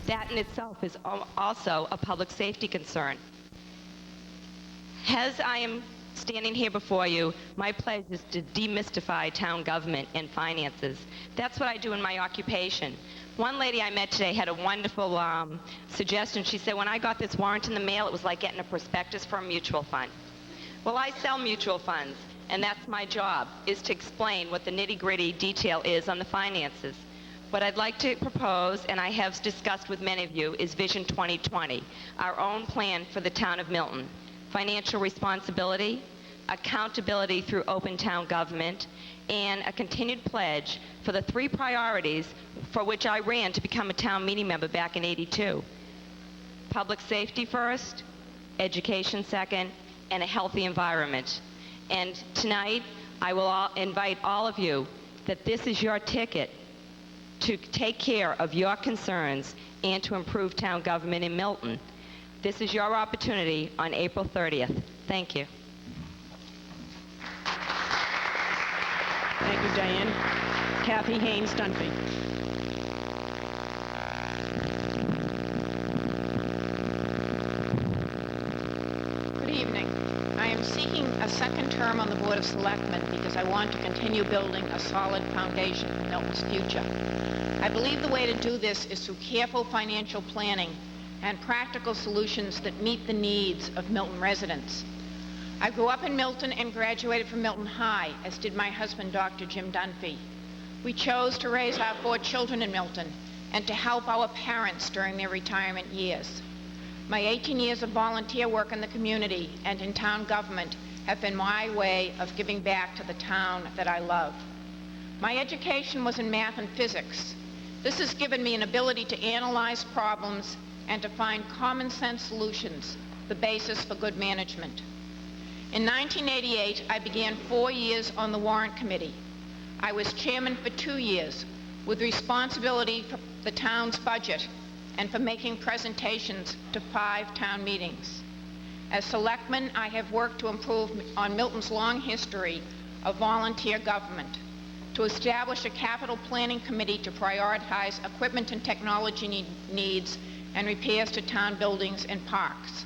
That in itself is also a public safety concern. As I am standing here before you, my pledge is to demystify town government and finances. That's what I do in my occupation. One lady I met today had a wonderful suggestion. She said, when I got this warrant in the mail, it was like getting a prospectus for a mutual fund. Well, I sell mutual funds, and that's my job, is to explain what the nitty-gritty detail is on the finances. What I'd like to propose, and I have discussed with many of you, is Vision 2020, our own plan for the town of Milton. Financial responsibility, accountability through open town government, and a continued pledge for the 3 priorities for which I ran to become a town meeting member back in '82. Public safety first, education second, and a healthy environment. And tonight, I will invite all of you that this is your ticket to take care of your concerns and to improve town government in Milton. This is your opportunity on April 30th. Thank you. Thank you, Diane. Kathy Haynes Dunphy. Good evening. I am seeking a second term on the Board of Selectmen because I want to continue building a solid foundation for Milton's future. I believe the way to do this is through careful financial planning and practical solutions that meet the needs of Milton residents. I grew up in Milton and graduated from Milton High, as did my husband, Dr. Jim Dunphy. We chose to raise our 4 children in Milton and to help our parents during their retirement years. My 18 years of volunteer work in the community and in town government have been my way of giving back to the town that I love. My education was in math and physics. This has given me an ability to analyze problems and to find common sense solutions, the basis for good management. In 1988, I began 4 years on the Warrant Committee. I was chairman for 2 years, with responsibility for the town's budget and for making presentations to 5 town meetings. As selectman, I have worked to improve on Milton's long history of volunteer government, to establish a capital planning committee to prioritize equipment and technology needs and repairs to town buildings and parks.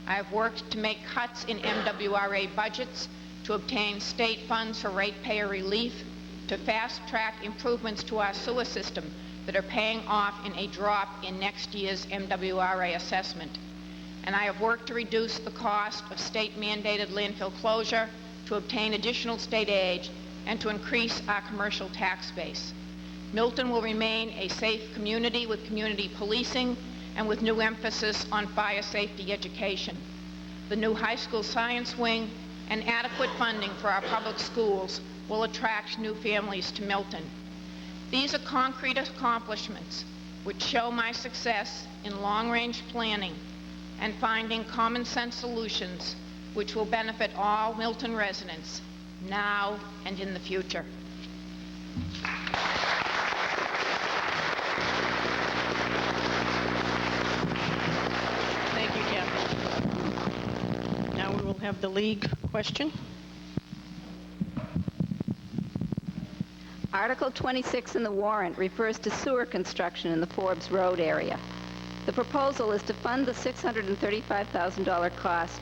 I have worked to make cuts in MWRA budgets, to obtain state funds for ratepayer relief, to fast-track improvements to our sewer system that are paying off in a drop in next year's MWRA assessment. And I have worked to reduce the cost of state-mandated landfill closure, to obtain additional state aid, and to increase our commercial tax base. Milton will remain a safe community with community policing and with new emphasis on fire safety education. The new high school science wing and adequate funding for our public schools will attract new families to Milton. These are concrete accomplishments which show my success in long-range planning and finding common sense solutions which will benefit all Milton residents now and in the future. Thank you, Kathy. Now we will have the league question. Article 26 in the warrant refers to sewer construction in the Forbes Road area. The proposal is to fund the $635,000 cost,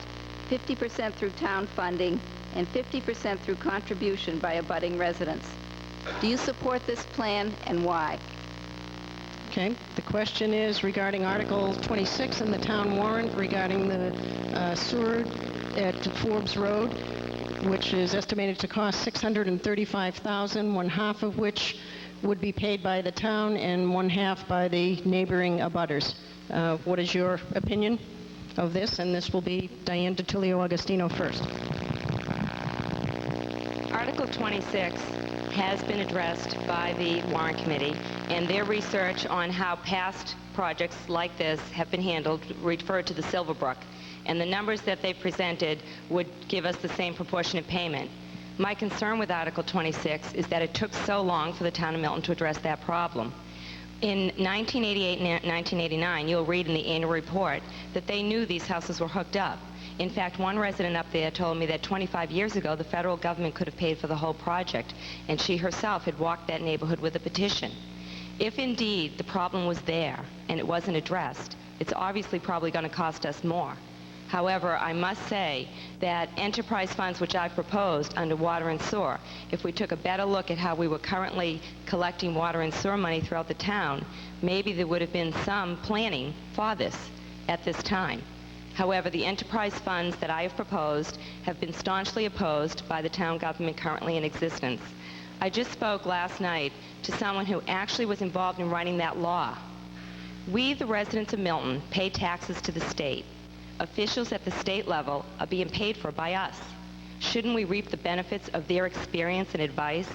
50% through town funding and 50% through contribution by abutting residents. Do you support this plan and why? Okay, the question is regarding Article 26 in the town warrant regarding the sewer at Forbes Road, which is estimated to cost $635,000, one half of which would be paid by the town and one half by the neighboring abutters. What is your opinion of this? And this will be Diane DiTullio Agostino first. Article 26 has been addressed by the Warrant Committee, and their research on how past projects like this have been handled referred to the Silverbrook, and the numbers that they presented would give us the same proportionate payment. My concern with Article 26 is that it took so long for the town of Milton to address that problem. In 1988 and 1989, you'll read in the annual report that they knew these houses were hooked up. In fact, one resident up there told me that 25 years ago, the federal government could have paid for the whole project, and she herself had walked that neighborhood with a petition. If indeed the problem was there and it wasn't addressed, it's obviously probably going to cost us more. However, I must say that enterprise funds which I've proposed under water and sewer, if we took a better look at how we were currently collecting water and sewer money throughout the town, maybe there would have been some planning for this at this time. However, the enterprise funds that I have proposed have been staunchly opposed by the town government currently in existence. I just spoke last night to someone who actually was involved in writing that law. We, the residents of Milton, pay taxes to the state. Officials at the state level are being paid for by us. Shouldn't we reap the benefits of their experience and advice?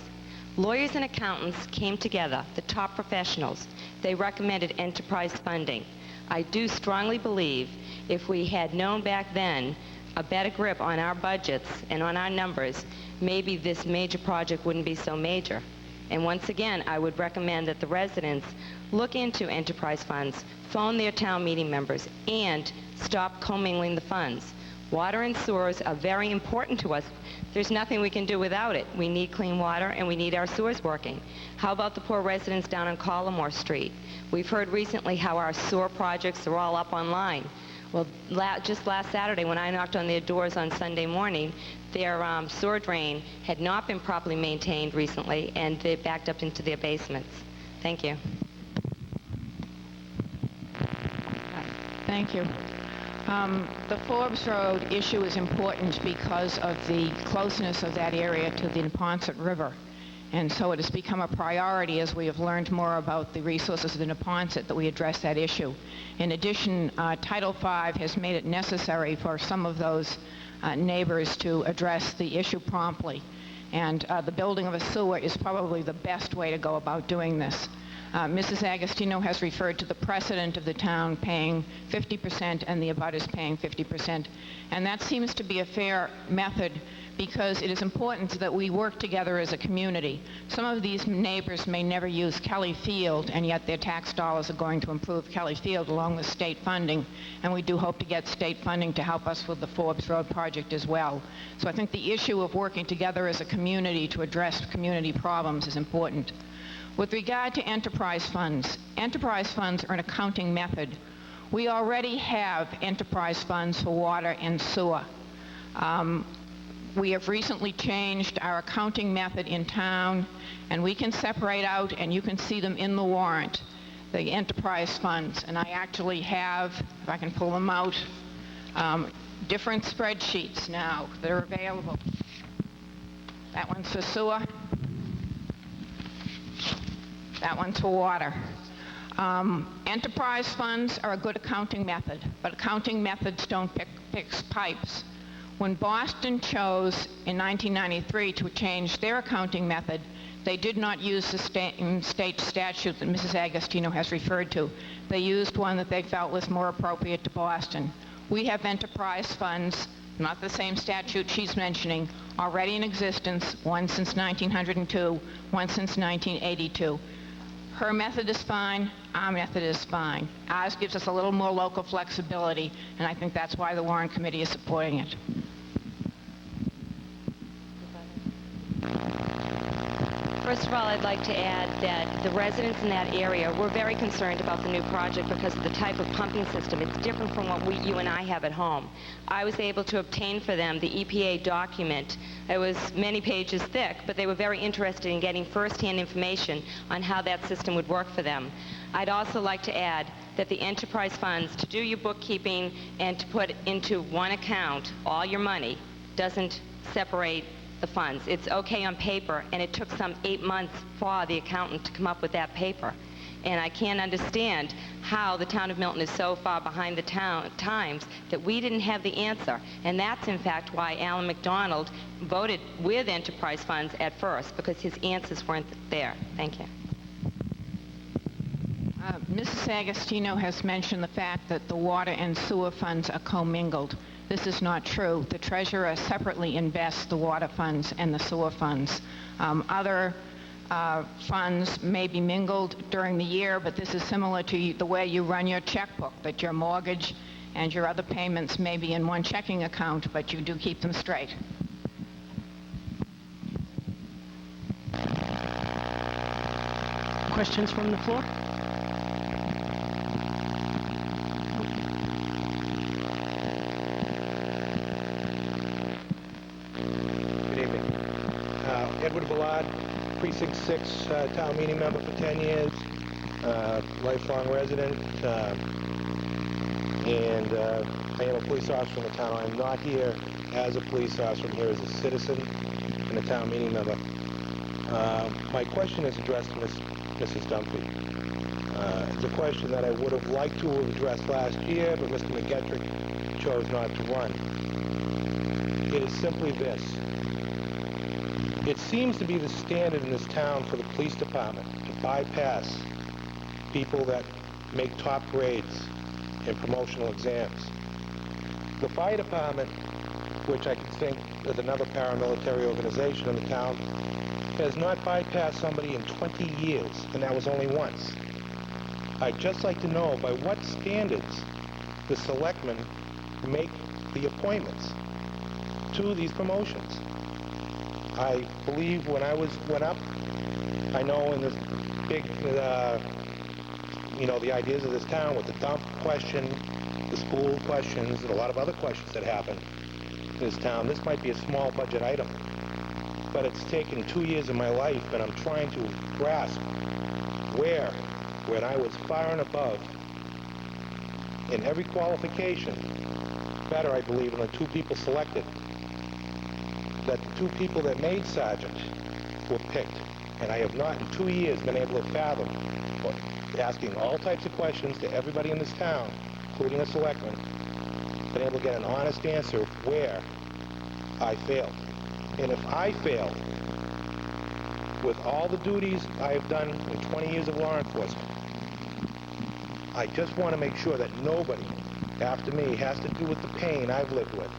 Lawyers and accountants came together, the top professionals. They recommended enterprise funding. I do strongly believe if we had known back then a better grip on our budgets and on our numbers, maybe this major project wouldn't be so major. And once again, I would recommend that the residents look into enterprise funds, phone their town meeting members, and stop commingling the funds. Water and sewers are very important to us. There's nothing we can do without it. We need clean water and we need our sewers working. How about the poor residents down on Collimore Street? We've heard recently how our sewer projects are all up online. Well, just last Saturday when I knocked on their doors on Sunday morning, their sewer drain had not been properly maintained recently and they backed up into their basements. Thank you. Thank you. The Forbes Road issue is important because of the closeness of that area to the Neponset River. And so it has become a priority as we have learned more about the resources of the Neponset that we address that issue. In addition, Title V has made it necessary for some of those neighbors to address the issue promptly. And the building of a sewer is probably the best way to go about doing this. Mrs. Agostino has referred to the precedent of the town paying 50% and the abutters paying 50%. And that seems to be a fair method because it is important that we work together as a community. Some of these neighbors may never use Kelly Field, and yet their tax dollars are going to improve Kelly Field along with state funding, and we do hope to get state funding to help us with the Forbes Road project as well. So I think the issue of working together as a community to address community problems is important. With regard to enterprise funds are an accounting method. We already have enterprise funds for water and sewer. We have recently changed our accounting method in town, and we can separate out, and you can see them in the warrant, the enterprise funds. And I actually have, if I can pull them out, different spreadsheets now that are available. That one's for sewer. That one's for water. Enterprise funds are a good accounting method, but accounting methods don't fix pipes. When Boston chose in 1993 to change their accounting method, they did not use the state statute that Mrs. Agostino has referred to. They used one that they felt was more appropriate to Boston. We have enterprise funds, not the same statute she's mentioning, already in existence, one since 1902, one since 1982. Her method is fine, our method is fine. Ours gives us a little more local flexibility, and I think that's why the Warrant Committee is supporting it. First of all, I'd like to add that the residents in that area were very concerned about the new project because of the type of pumping system. It's different from what you and I have at home. I was able to obtain for them the EPA document. It was many pages thick, but they were very interested in getting first-hand information on how that system would work for them. I'd also like to add that the enterprise funds, to do your bookkeeping and to put into one account all your money, doesn't separate the funds. It's okay on paper, and it took some 8 months for the accountant to come up with that paper. And I can't understand how the town of Milton is so far behind the times that we didn't have the answer. And that's, in fact, why Alan McDonald voted with enterprise funds at first, because his answers weren't there. Thank you. Mrs. Agostino has mentioned the fact that the water and sewer funds are commingled. This is not true. The treasurer separately invests the water funds and the sewer funds. Other funds may be mingled during the year, but this is similar to the way you run your checkbook, that your mortgage and your other payments may be in one checking account, but you do keep them straight. Questions from the floor? Good evening. Edward Ballard, Precinct 6, town meeting member for 10 years, lifelong resident, and I am a police officer in the town. I am not here as a police officer. I'm here as a citizen and a town meeting member. My question is addressed to Mrs. Dunphy. It's a question that I would have liked to have addressed last year, but Mr. McGettrick chose not to run. It is simply this. It seems to be the standard in this town for the police department to bypass people that make top grades in promotional exams. The fire department, which I can think is another paramilitary organization in the town, has not bypassed somebody in 20 years, and that was only once. I'd just like to know by what standards the selectmen make the appointments to these promotions. I believe when I went up, I know in this big, the ideas of this town with the dump question, the school questions, and a lot of other questions that happen in this town, this might be a small budget item. But it's taken 2 years of my life, and I'm trying to grasp where, when I was far and above in every qualification, better, I believe, than the two people selected, that the two people that made sergeant were picked. And I have not in 2 years been able to fathom, asking all types of questions to everybody in this town, including a selectman, been able to get an honest answer of where I failed. And if I failed with all the duties I have done in 20 years of law enforcement, I just want to make sure that nobody after me has to do with the pain I've lived with.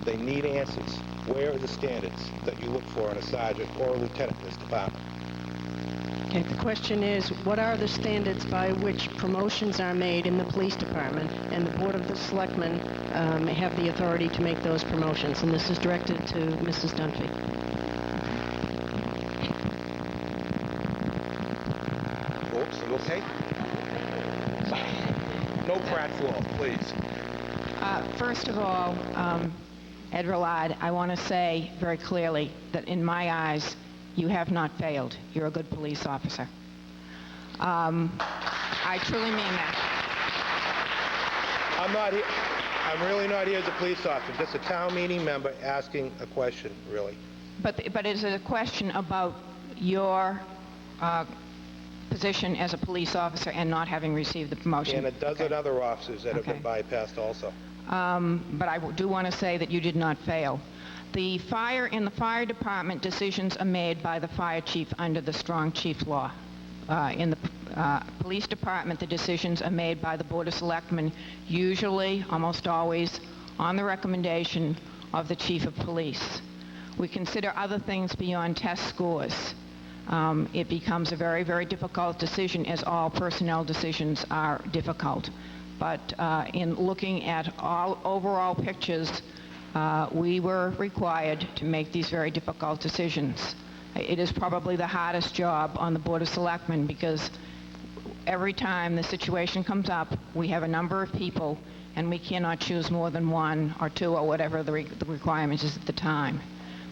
They need answers. Where are the standards that you look for in a sergeant or a lieutenant in this department? Okay, the question is, what are the standards by which promotions are made in the police department, and the Board of the Selectmen have the authority to make those promotions? And this is directed to Mrs. Dunphy. Folks, are you okay? No pratfall, please. First of all, Ed Rillard, I want to say very clearly that in my eyes, you have not failed. You're a good police officer. I truly mean that. I'm not here. I'm really not here as a police officer, just a town meeting member asking a question, really. But it's a question about your position as a police officer and not having received the promotion. And a dozen other officers that have been bypassed also. But I do want to say that you did not fail. In the fire department, decisions are made by the fire chief under the strong chief law. In the police department, the decisions are made by the Board of Selectmen, usually, almost always, on the recommendation of the chief of police. We consider other things beyond test scores. It becomes a very, very difficult decision, as all personnel decisions are difficult. But in looking at all overall pictures, we were required to make these very difficult decisions. It is probably the hardest job on the Board of Selectmen, because every time the situation comes up, we have a number of people, and we cannot choose more than one or two or whatever the requirement is at the time.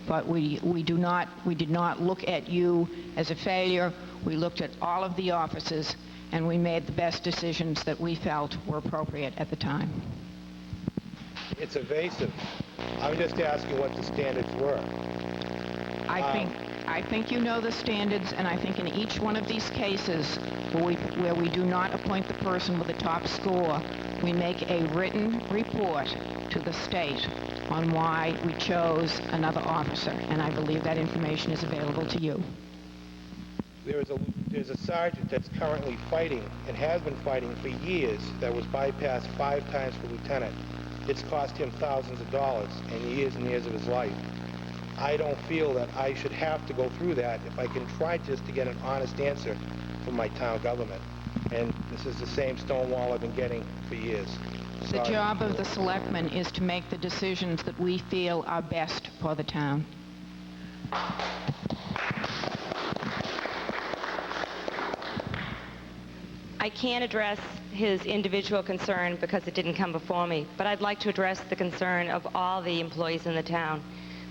But we did not look at you as a failure. We looked at all of the officers, and we made the best decisions that we felt were appropriate at the time. It's evasive. I'm just asking what the standards were. I think you know the standards, and I think in each one of these cases where we do not appoint the person with the top score, we make a written report to the state on why we chose another officer, and I believe that information is available to you. There's a sergeant that's currently fighting and has been fighting for years that was bypassed 5 times for lieutenant. It's cost him thousands of dollars and years of his life. I don't feel that I should have to go through that if I can try just to get an honest answer from my town government. And this is the same stonewall I've been getting for years. The job of the selectmen is to make the decisions that we feel are best for the town. I can't address his individual concern because it didn't come before me, but I'd like to address the concern of all the employees in the town.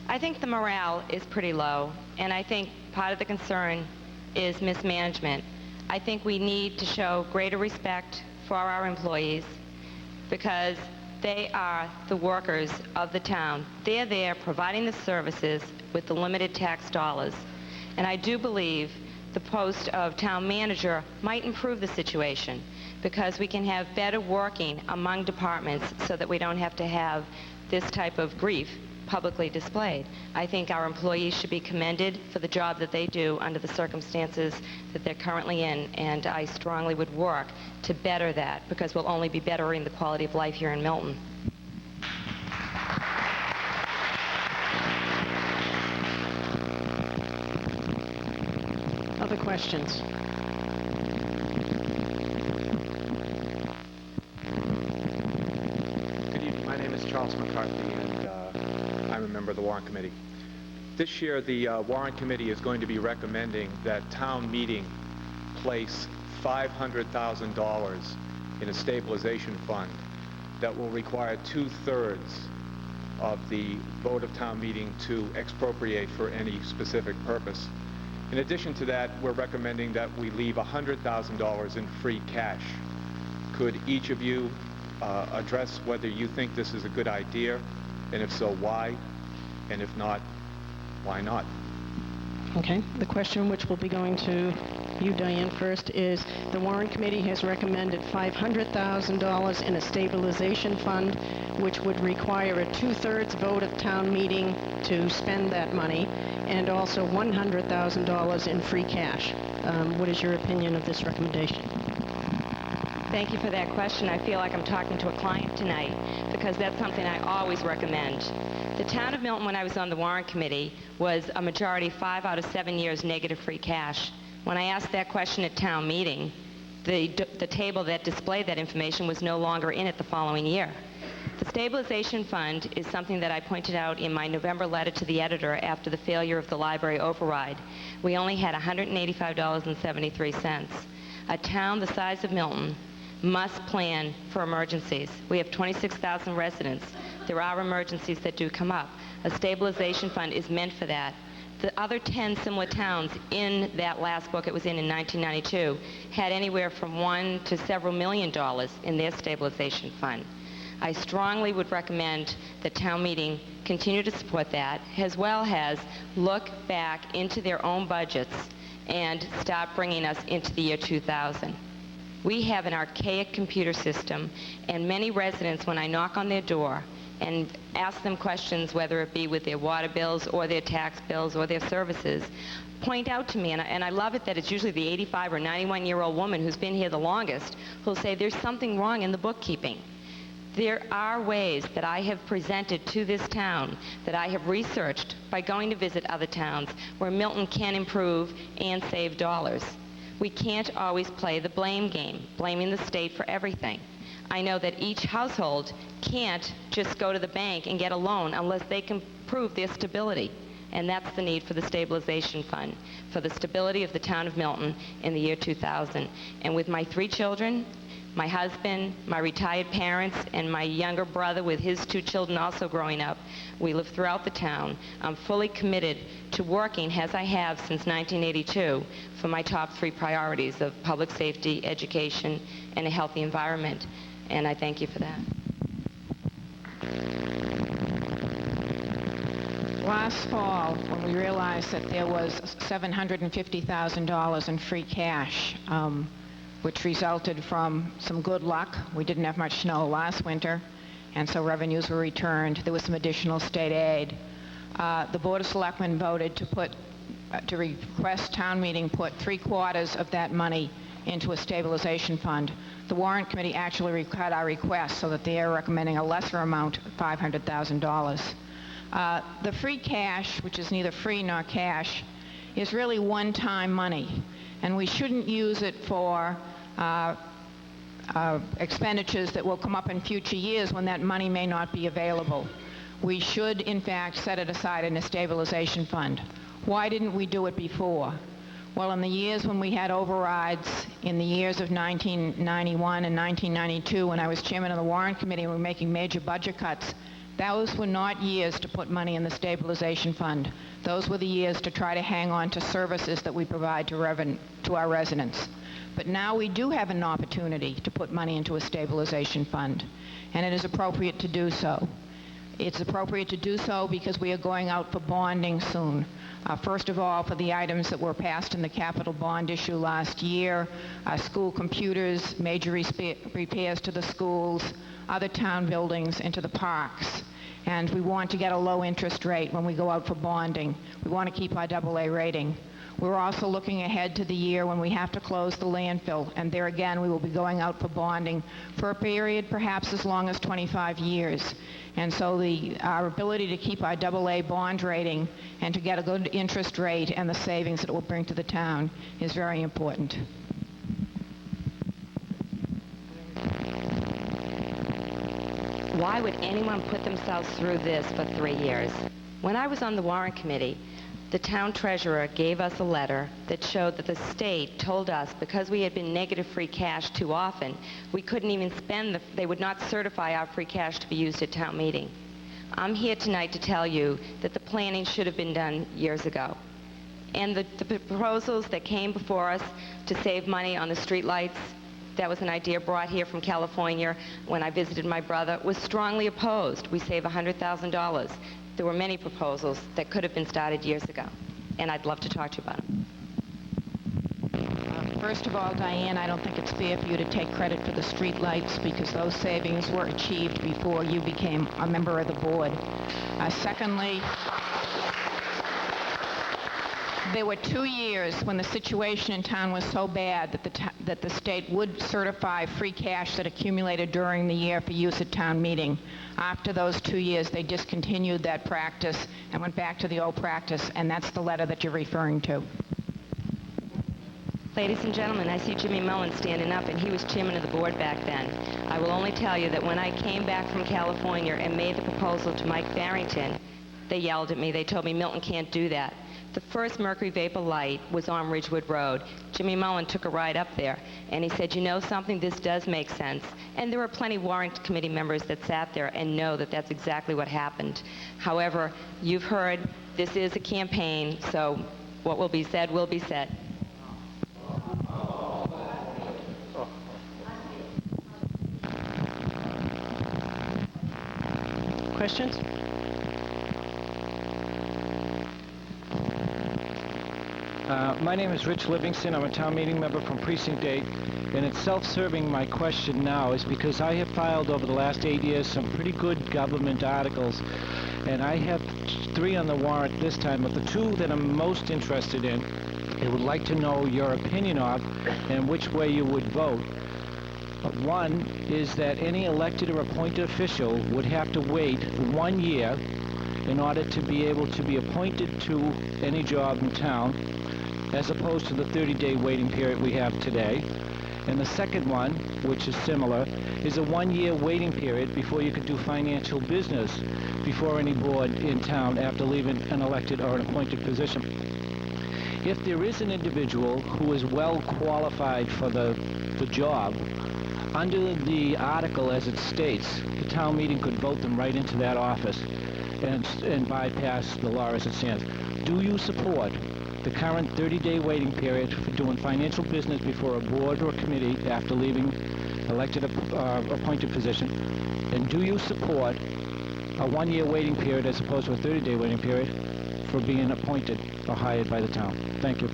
I think the morale is pretty low, and I think part of the concern is mismanagement. I think we need to show greater respect for our employees because they are the workers of the town. They're there providing the services with the limited tax dollars. And I do believe the post of town manager might improve the situation because we can have better working among departments so that we don't have to have this type of grief publicly displayed. I think our employees should be commended for the job that they do under the circumstances that they're currently in, and I strongly would work to better that because we'll only be bettering the quality of life here in Milton. Other questions? Good evening. My name is Charles McCarthy, and I'm a member of the Warrant Committee. This year, the Warrant Committee is going to be recommending that town meeting place $500,000 in a stabilization fund that will require 2/3 of the vote of town meeting to expropriate for any specific purpose. In addition to that, we're recommending that we leave $100,000 in free cash. Could each of you address whether you think this is a good idea, and if so, why? And if not, why not? Okay. The question, which will be going to you, Diane, first, is the Warrant Committee has recommended $500,000 in a stabilization fund, which would require a 2/3 vote of town meeting to spend that money, and also $100,000 in free cash. What is your opinion of this recommendation? Thank you for that question. I feel like I'm talking to a client tonight because that's something I always recommend. The town of Milton, when I was on the Warrant Committee, was a majority 5 out of 7 years negative free cash. When I asked that question at town meeting, the table that displayed that information was no longer in it the following year. The stabilization fund is something that I pointed out in my November letter to the editor after the failure of the library override. We only had $185.73. A town the size of Milton must plan for emergencies. We have 26,000 residents. There are emergencies that do come up. A stabilization fund is meant for that. The other 10 similar towns in that last book it was in 1992 had anywhere from $1 to several million in their stabilization fund. I strongly would recommend that town meeting continue to support that, as well as look back into their own budgets and start bringing us into the year 2000. We have an archaic computer system, and many residents, when I knock on their door and ask them questions, whether it be with their water bills or their tax bills or their services, point out to me, and I love it that it's usually the 85 or 91-year-old woman who's been here the longest who'll say, there's something wrong in the bookkeeping. There are ways that I have presented to this town that I have researched by going to visit other towns where Milton can improve and save dollars. We can't always play the blame game, blaming the state for everything. I know that each household can't just go to the bank and get a loan unless they can prove their stability. And that's the need for the stabilization fund, for the stability of the town of Milton in the year 2000. And with my 3 children, my husband, my retired parents, and my younger brother with his 2 children also growing up, we live throughout the town. I'm fully committed to working, as I have since 1982, for my top 3 priorities of public safety, education, and a healthy environment. And I thank you for that. Last fall, when we realized that there was $750,000 in free cash, which resulted from some good luck. We didn't have much snow last winter, and so revenues were returned. There was some additional state aid. The Board of Selectmen voted to request town meeting put 3/4 of that money into a stabilization fund. The Warrant Committee actually cut our request so that they are recommending a lesser amount, $500,000. The free cash, which is neither free nor cash, is really one-time money, and we shouldn't use it for expenditures that will come up in future years when that money may not be available. We should, in fact, set it aside in a stabilization fund. Why didn't we do it before? Well, in the years when we had overrides, in the years of 1991 and 1992, when I was chairman of the Warrant Committee and we were making major budget cuts, those were not years to put money in the stabilization fund. Those were the years to try to hang on to services that we provide to our residents. But now we do have an opportunity to put money into a stabilization fund, and it is appropriate to do so. It's appropriate to do so because we are going out for bonding soon. First of all, for the items that were passed in the capital bond issue last year, school computers, major repairs to the schools, other town buildings, and to the parks. And we want to get a low interest rate when we go out for bonding. We want to keep our AA rating. We're also looking ahead to the year when we have to close the landfill, and there again we will be going out for bonding for a period perhaps as long as 25 years. And so our ability to keep our AA bond rating and to get a good interest rate and the savings that it will bring to the town is very important. Why would anyone put themselves through this for 3 years? When I was on the Warrant Committee, the town treasurer gave us a letter that showed that the state told us because we had been negative free cash too often, we couldn't even spend they would not certify our free cash to be used at town meeting. I'm here tonight to tell you that the planning should have been done years ago. And the proposals that came before us to save money on the street lights, that was an idea brought here from California when I visited my brother, was strongly opposed. We save $100,000. There were many proposals that could have been started years ago, and I'd love to talk to you about them. First of all, Diane, I don't think it's fair for you to take credit for the street lights because those savings were achieved before you became a member of the board. Secondly, there were 2 years when the situation in town was so bad that the state would certify free cash that accumulated during the year for use at town meeting. After those 2 years, they discontinued that practice and went back to the old practice, and that's the letter that you're referring to. Ladies and gentlemen, I see Jimmy Milton standing up, and he was chairman of the board back then. I will only tell you that when I came back from California and made the proposal to Mike Barrington, they yelled at me. They told me, Milton can't do that. The first mercury vapor light was on Ridgewood Road. Jimmy Mullen took a ride up there, and he said, you know something, this does make sense. And there were plenty of Warrant Committee members that sat there and know that that's exactly what happened. However, you've heard this is a campaign, so what will be said will be said. Questions? My name is Rich Livingston. I'm a town meeting member from Precinct 8, and it's self-serving. My question now is because I have filed over the last 8 years some pretty good government articles, and I have 3 on the warrant this time, but the 2 that I'm most interested in, I would like to know your opinion of and which way you would vote. One is that any elected or appointed official would have to wait 1 year in order to be able to be appointed to any job in town, as opposed to the 30-day waiting period we have today. And the second one, which is similar, is a 1-year waiting period before you can do financial business before any board in town after leaving an elected or an appointed position. If there is an individual who is well qualified for the job, under the article as it states, the town meeting could vote them right into that office and bypass the law as it stands. Do you support the current 30-day waiting period for doing financial business before a board or a committee after leaving elected appointed position? And do you support a 1-year waiting period as opposed to a 30-day waiting period for being appointed or hired by the town? Thank you.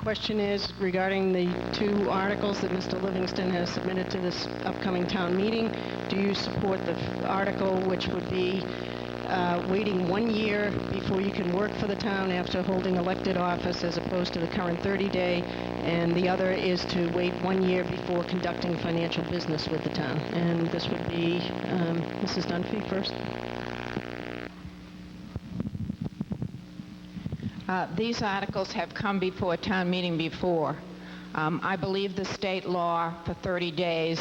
Question is regarding the 2 articles that Mr. Livingston has submitted to this upcoming town meeting. Do you support the article which would be waiting 1 year before you can work for the town after holding elected office as opposed to the current 30-day, and the other is to wait 1 year before conducting financial business with the town? And this would be Mrs. Dunphy first. These articles have come before town meeting before. I believe the state law for 30 days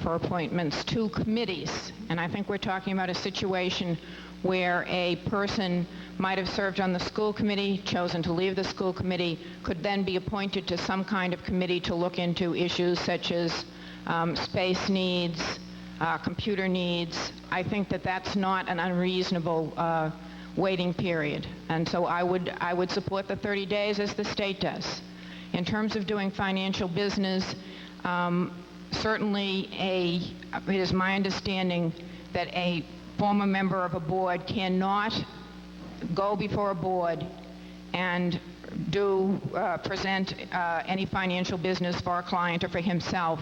for appointments to committees, and I think we're talking about a situation where a person might have served on the school committee, chosen to leave the school committee, could then be appointed to some kind of committee to look into issues such as space needs, computer needs. I think that that's not an unreasonable waiting period, and so I would support the 30 days as the state does. In terms of doing financial business, certainly it is my understanding that a former member of a board cannot go before a board and present any financial business for a client or for himself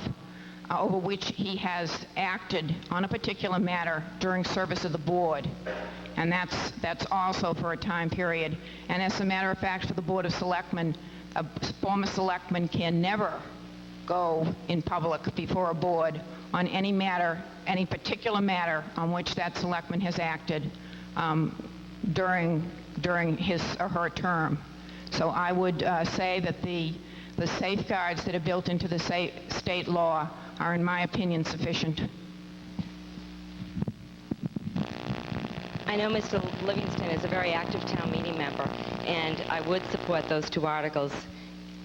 over which he has acted on a particular matter during service of the board. And that's also for a time period. And as a matter of fact, for the Board of Selectmen, a former selectman can never go in public before a board on any matter, any particular matter on which that selectman has acted during his or her term. So I would say that the safeguards that are built into the state law are, in my opinion, sufficient. I know Mr. Livingston is a very active town meeting member, and I would support those two articles.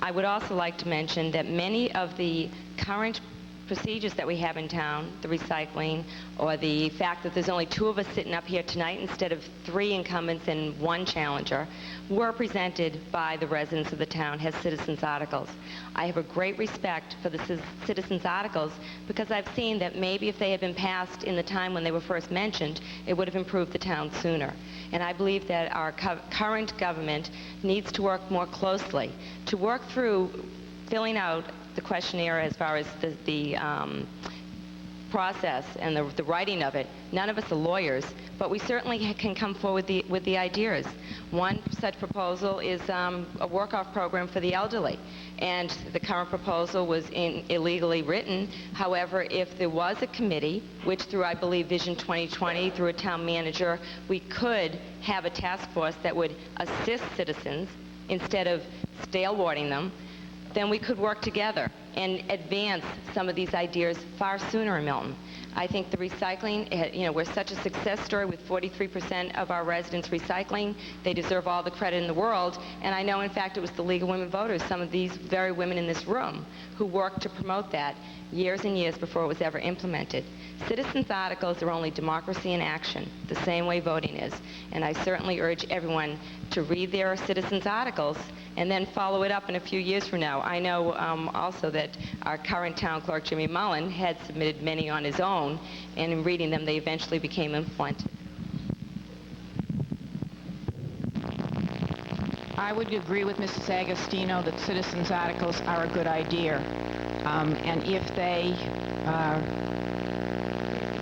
I would also like to mention that many of the current procedures that we have in town, the recycling, or the fact that there's only 2 of us sitting up here tonight instead of 3 incumbents and 1 challenger, were presented by the residents of the town as citizens' articles. I have a great respect for the citizens' articles because I've seen that maybe if they had been passed in the time when they were first mentioned, it would have improved the town sooner. And I believe that our current government needs to work more closely to work through filling out the questionnaire as far as the process and the writing of it. None of us are lawyers, but we certainly can come forward with the ideas. One such proposal is a work-off program for the elderly, and the current proposal was illegally written. However, if there was a committee, which through, I believe, Vision 2020, through a town manager, we could have a task force that would assist citizens instead of stalwarting them, then we could work together and advance some of these ideas far sooner in Milton. I think the recycling, we're such a success story with 43% of our residents recycling. They deserve all the credit in the world. And I know, in fact, it was the League of Women Voters, some of these very women in this room, who worked to promote that years and years before it was ever implemented. Citizens' articles are only democracy in action, the same way voting is. And I certainly urge everyone to read their citizens' articles and then follow it up in a few years from now. I know also that our current town clerk, Jimmy Mullen, had submitted many on his own, and in reading them, they eventually became implemented. I would agree with Mrs. Agostino that citizens' articles are a good idea. And if they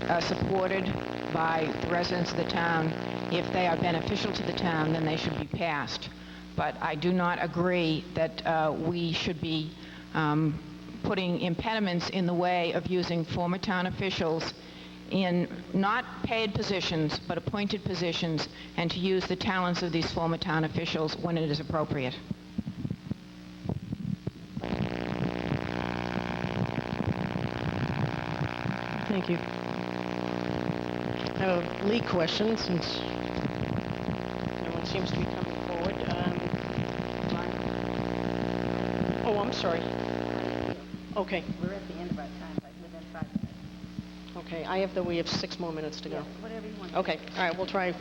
are supported by the residents of the town, if they are beneficial to the town, then they should be passed. But I do not agree that we should be putting impediments in the way of using former town officials in not paid positions, but appointed positions, and to use the talents of these former town officials when it is appropriate. Thank you. I have a lead question since no one seems to be coming forward. Oh, I'm sorry. Okay. We're at the end of our time, like within 5 minutes. Okay, we have 6 more minutes to go. Yeah, whatever you want. Okay, all right, we'll try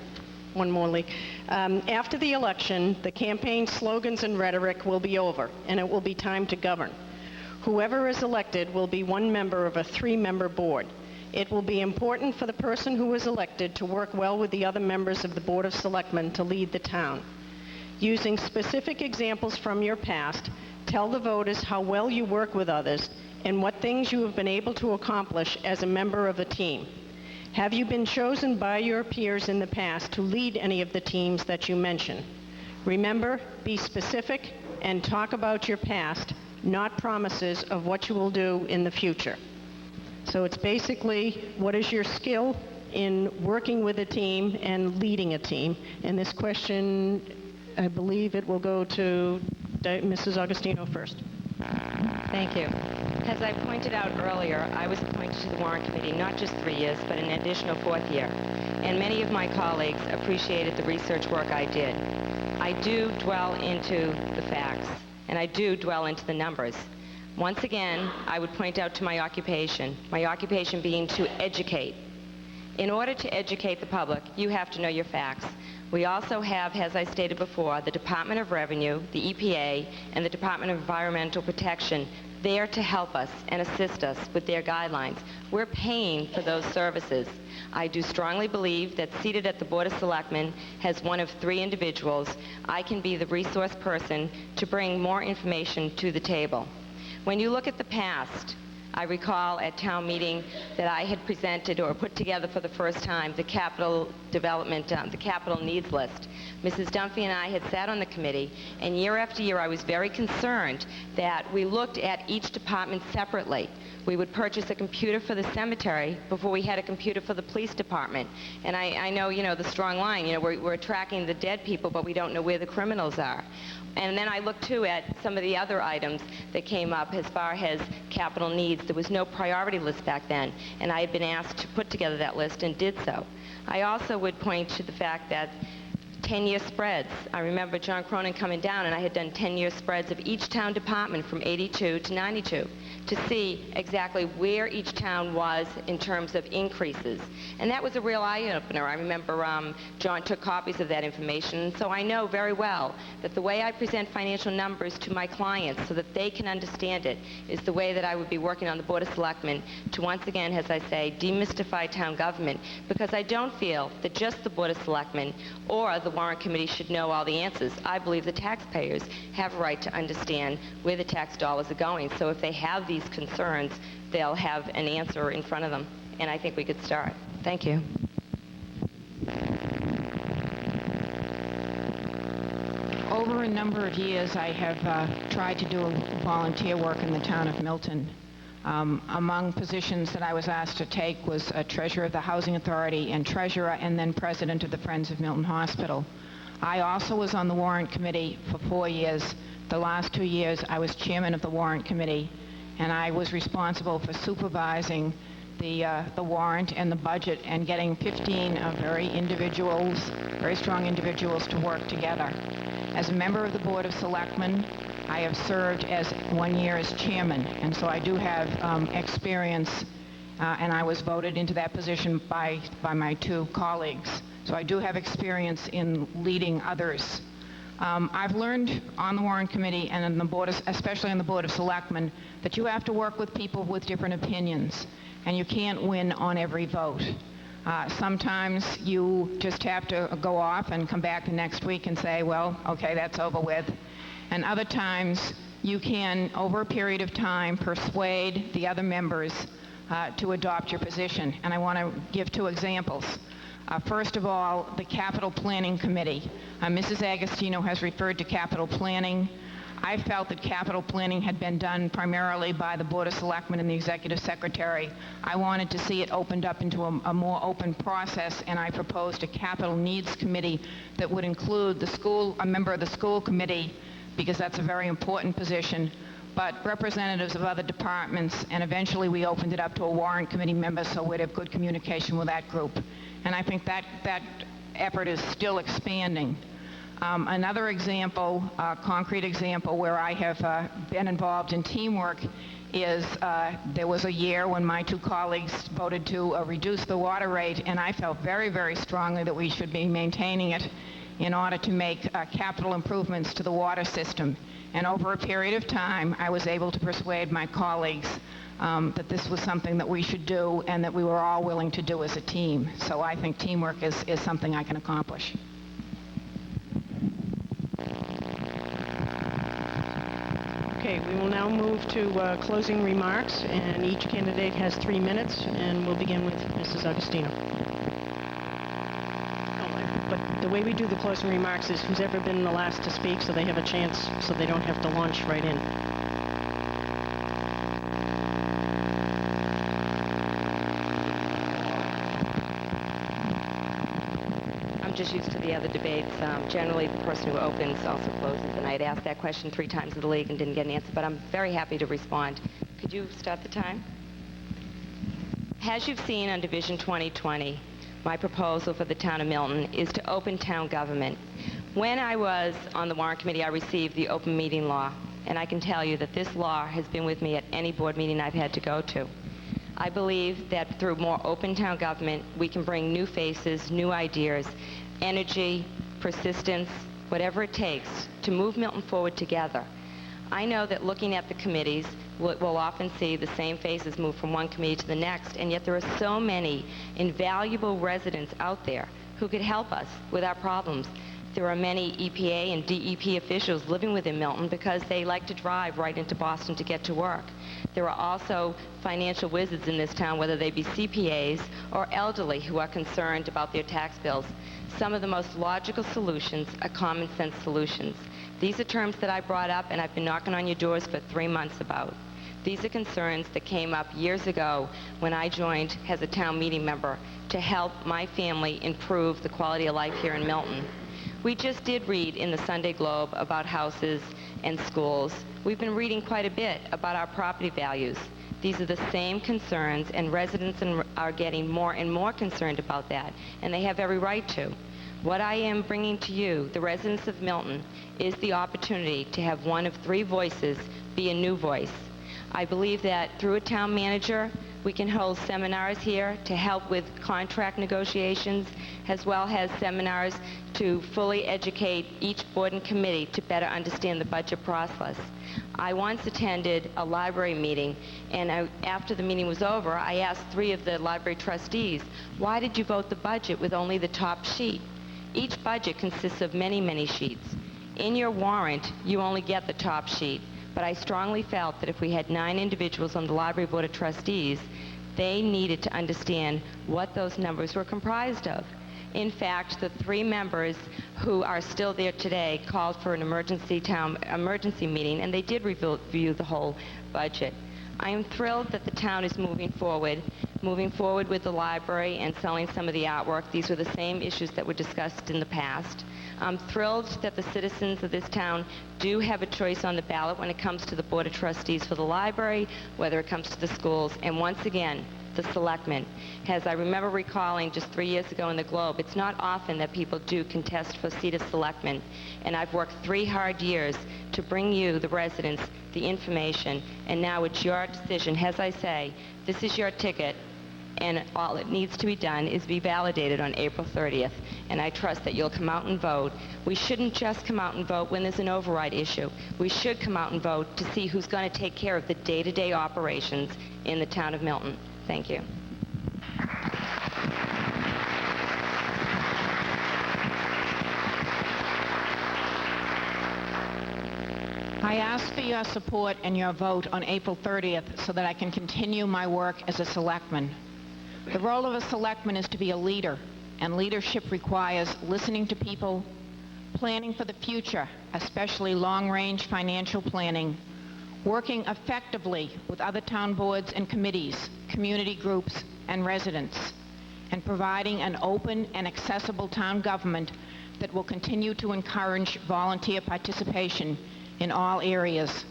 one more, Lee. After the election, the campaign slogans and rhetoric will be over, and it will be time to govern. Whoever is elected will be one member of a 3-member board. It will be important for the person who is elected to work well with the other members of the Board of Selectmen to lead the town. Using specific examples from your past, tell the voters how well you work with others and what things you have been able to accomplish as a member of a team. Have you been chosen by your peers in the past to lead any of the teams that you mention? Remember, be specific and talk about your past, not promises of what you will do in the future. So it's basically, what is your skill in working with a team and leading a team? And this question, I believe it will go to Mrs. Agostino first. Thank you. As I pointed out earlier, I was appointed to the Warrant Committee not just 3 years, but an additional 4th year. And many of my colleagues appreciated the research work I did. I do dwell into the facts, and I do dwell into the numbers. Once again, I would point out to my occupation being to educate. In order to educate the public, you have to know your facts. We also have, as I stated before, the Department of Revenue, the EPA, and the Department of Environmental Protection there to help us and assist us with their guidelines. We're paying for those services. I do strongly believe that seated at the Board of Selectmen as one of 3 individuals, I can be the resource person to bring more information to the table. When you look at the past, I recall at town meeting that I had presented or put together for the first time the capital development, the capital needs list. Mrs. Dunphy and I had sat on the committee, and year after year I was very concerned that we looked at each department separately. We would purchase a computer for the cemetery before we had a computer for the police department. And I know, the strong line, we're tracking the dead people, but we don't know where the criminals are. And then I looked, too, at some of the other items that came up as far as capital needs. There was no priority list back then, and I had been asked to put together that list and did so. I also would point to the fact that 10-year spreads. I remember John Cronin coming down, and I had done 10-year spreads of each town department from 82 to 92 to see exactly where each town was in terms of increases. And that was a real eye-opener. I remember John took copies of that information, and so I know very well that the way I present financial numbers to my clients so that they can understand it is the way that I would be working on the Board of Selectmen to once again, as I say, demystify town government, because I don't feel that just the Board of Selectmen or the Warrant Committee should know all the answers. I believe the taxpayers have a right to understand where the tax dollars are going. So if they have these concerns, they'll have an answer in front of them. And I think we could start. Thank you. Over a number of years, I have tried to do volunteer work in the town of Milton. Among positions that I was asked to take was treasurer of the Housing Authority and treasurer and then president of the Friends of Milton Hospital. I also was on the Warrant Committee for 4 years. The last 2 years, I was chairman of the Warrant Committee, and I was responsible for supervising the warrant and the budget and getting 15 very strong individuals to work together. As a member of the Board of Selectmen, I have served as 1 year as chairman, and so I do have experience, and I was voted into that position by my 2 colleagues. So I do have experience in leading others. I've learned on the Warrant Committee and in the Board especially on the Board of Selectmen, that you have to work with people with different opinions, and you can't win on every vote. Sometimes you just have to go off and come back the next week and say, well, okay, that's over with. And other times, you can, over a period of time, persuade the other members to adopt your position. And I want to give 2 examples. First of all, the Capital Planning Committee. Mrs. Agostino has referred to capital planning. I felt that capital planning had been done primarily by the Board of Selectmen and the Executive Secretary. I wanted to see it opened up into a more open process, and I proposed a Capital Needs Committee that would include a member of the school committee, because that's a very important position, but representatives of other departments, and eventually we opened it up to a Warrant Committee member so we'd have good communication with that group. And I think that effort is still expanding. Another example, concrete example, where I have been involved in teamwork is there was a year when my 2 colleagues voted to reduce the water rate, and I felt very, very strongly that we should be maintaining it in order to make capital improvements to the water system. And over a period of time, I was able to persuade my colleagues that this was something that we should do and that we were all willing to do as a team. So I think teamwork is something I can accomplish. Okay, we will now move to closing remarks, and each candidate has 3 minutes, and we'll begin with Mrs. Agostino. But the way we do the closing remarks is who's ever been the last to speak, so they have a chance, so they don't have to launch right in. just used to the other debates. Generally, the person who opens also closes, and I had asked that question 3 times in the league and didn't get an answer, but I'm very happy to respond. Could you start the time? As you've seen on Division 2020, my proposal for the town of Milton is to open town government. When I was on the warrant committee, I received the open meeting law, and I can tell you that this law has been with me at any board meeting I've had to go to. I believe that through more open town government, we can bring new faces, new ideas, energy, persistence, whatever it takes to move Milton forward together. I know that looking at the committees, we'll often see the same faces move from one committee to the next, and yet there are so many invaluable residents out there who could help us with our problems. There are many EPA and DEP officials living within Milton because they like to drive right into Boston to get to work. There are also financial wizards in this town, whether they be CPAs or elderly who are concerned about their tax bills. Some of the most logical solutions are common sense solutions. These are terms that I brought up and I've been knocking on your doors for 3 months about. These are concerns that came up years ago when I joined as a town meeting member to help my family improve the quality of life here in Milton. We just did read in the Sunday Globe about houses and schools. We've been reading quite a bit about our property values. These are the same concerns, and residents are getting more and more concerned about that, and they have every right to. What I am bringing to you, the residents of Milton, is the opportunity to have one of 3 voices be a new voice. I believe that through a town manager, we can hold seminars here to help with contract negotiations, as well as seminars to fully educate each board and committee to better understand the budget process. I once attended a library meeting, and after the meeting was over, I asked 3 of the library trustees, why did you vote the budget with only the top sheet? Each budget consists of many, many sheets. In your warrant, you only get the top sheet. But I strongly felt that if we had 9 individuals on the Library Board of Trustees, they needed to understand what those numbers were comprised of. In fact, the 3 members who are still there today called for an emergency meeting, and they did review the whole budget. I am thrilled that the town is moving forward with the library and selling some of the artwork. These were the same issues that were discussed in the past. I'm thrilled that the citizens of this town do have a choice on the ballot when it comes to the Board of Trustees for the library, whether it comes to the schools, and once again, the Selectmen. As I remember recalling just 3 years ago in the Globe, it's not often that people do contest for a seat of Selectmen, and I've worked 3 hard years to bring you, the residents, the information, and now it's your decision. As I say, this is your ticket, and all it needs to be done is be validated on April 30th, and I trust that you'll come out and vote. We shouldn't just come out and vote when there's an override issue. We should come out and vote to see who's going to take care of the day-to-day operations in the town of Milton. Thank you. I ask for your support and your vote on April 30th so that I can continue my work as a selectman. The role of a selectman is to be a leader, and leadership requires listening to people, planning for the future, especially long-range financial planning, working effectively with other town boards and committees, community groups, and residents, and providing an open and accessible town government that will continue to encourage volunteer participation in all areas.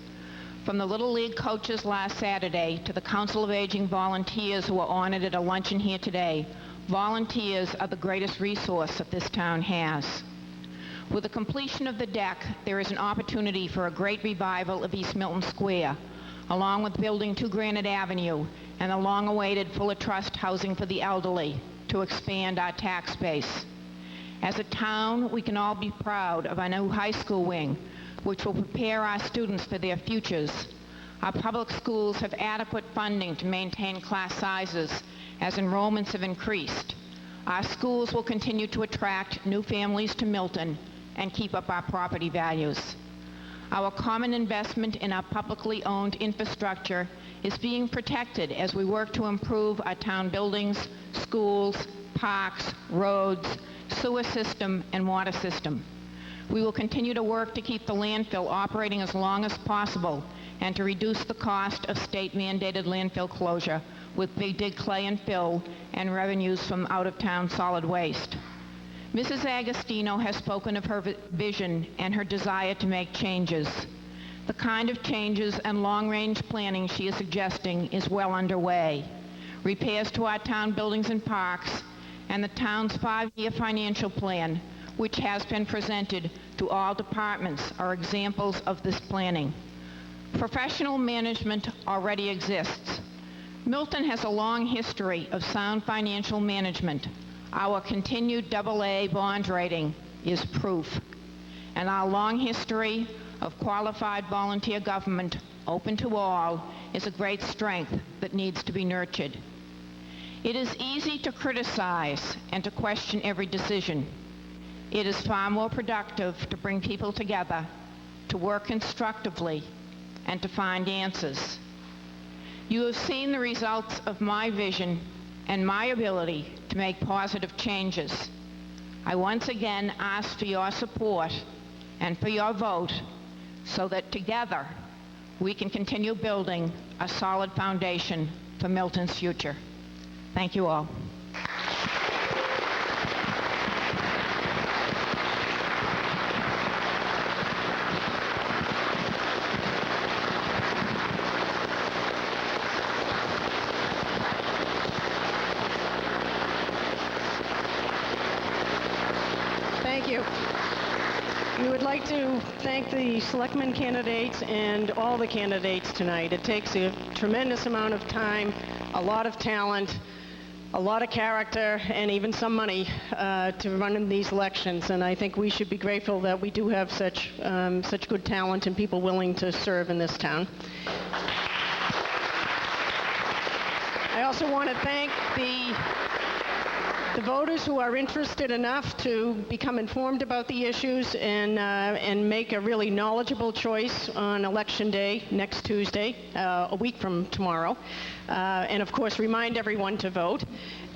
From the Little League coaches last Saturday to the Council of Aging volunteers who were honored at a luncheon here today, volunteers are the greatest resource that this town has. With the completion of the deck, there is an opportunity for a great revival of East Milton Square, along with building 2 Granite Avenue and the long-awaited Fuller Trust housing for the elderly to expand our tax base. As a town, we can all be proud of our new high school wing, which will prepare our students for their futures. Our public schools have adequate funding to maintain class sizes as enrollments have increased. Our schools will continue to attract new families to Milton and keep up our property values. Our common investment in our publicly owned infrastructure is being protected as we work to improve our town buildings, schools, parks, roads, sewer system, and water system. We will continue to work to keep the landfill operating as long as possible and to reduce the cost of state-mandated landfill closure with big dig clay and fill and revenues from out-of-town solid waste. Mrs. Agostino has spoken of her vision and her desire to make changes. The kind of changes and long-range planning she is suggesting is well underway. Repairs to our town buildings and parks and the town's 5-year financial plan, which has been presented to all departments, are examples of this planning. Professional management already exists. Milton has a long history of sound financial management. Our continued AA bond rating is proof. And our long history of qualified volunteer government, open to all, is a great strength that needs to be nurtured. It is easy to criticize and to question every decision. It is far more productive to bring people together, to work constructively, and to find answers. You have seen the results of my vision and my ability to make positive changes. I once again ask for your support and for your vote so that together we can continue building a solid foundation for Milton's future. Thank you all. Thank you. We would like to thank the Selectmen candidates and all the candidates tonight. It takes a tremendous amount of time, a lot of talent, a lot of character, and even some money to run in these elections. And I think we should be grateful that we do have such good talent and people willing to serve in this town. I also want to thank the voters who are interested enough to become informed about the issues and make a really knowledgeable choice on Election Day next Tuesday, a week from tomorrow. And of course, remind everyone to vote.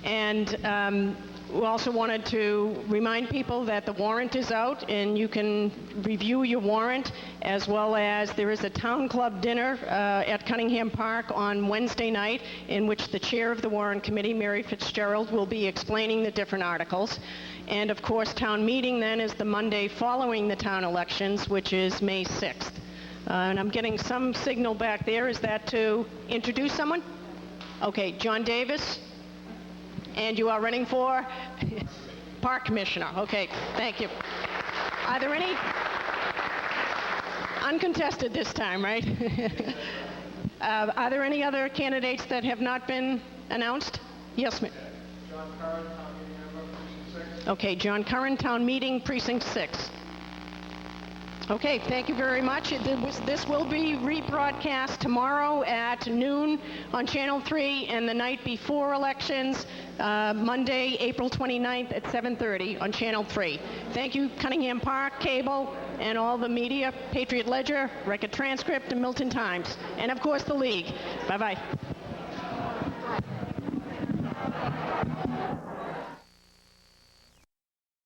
And we also wanted to remind people that the warrant is out and you can review your warrant, as well as there is a town club dinner at Cunningham Park on Wednesday night in which the chair of the warrant committee, Mary Fitzgerald, will be explaining the different articles. And of course, town meeting then is the Monday following the town elections, which is May 6th. And I'm getting some signal back there. Is that to introduce someone? Okay, John Davis. And you are running for Park Commissioner. Okay, thank you. Are there any uncontested this time, right? Are there any other candidates that have not been announced? Yes, ma'am. John Curran, Town Meeting Member, Precinct 6. Okay, John Curran, Town Meeting, Precinct 6. Okay, thank you very much. This will be rebroadcast tomorrow at noon on Channel 3 and the night before elections, Monday, April 29th at 7:30 on Channel 3. Thank you, Cunningham Park, Cable, and all the media, Patriot Ledger, Record Transcript, and Milton Times, and of course the League. Bye-bye.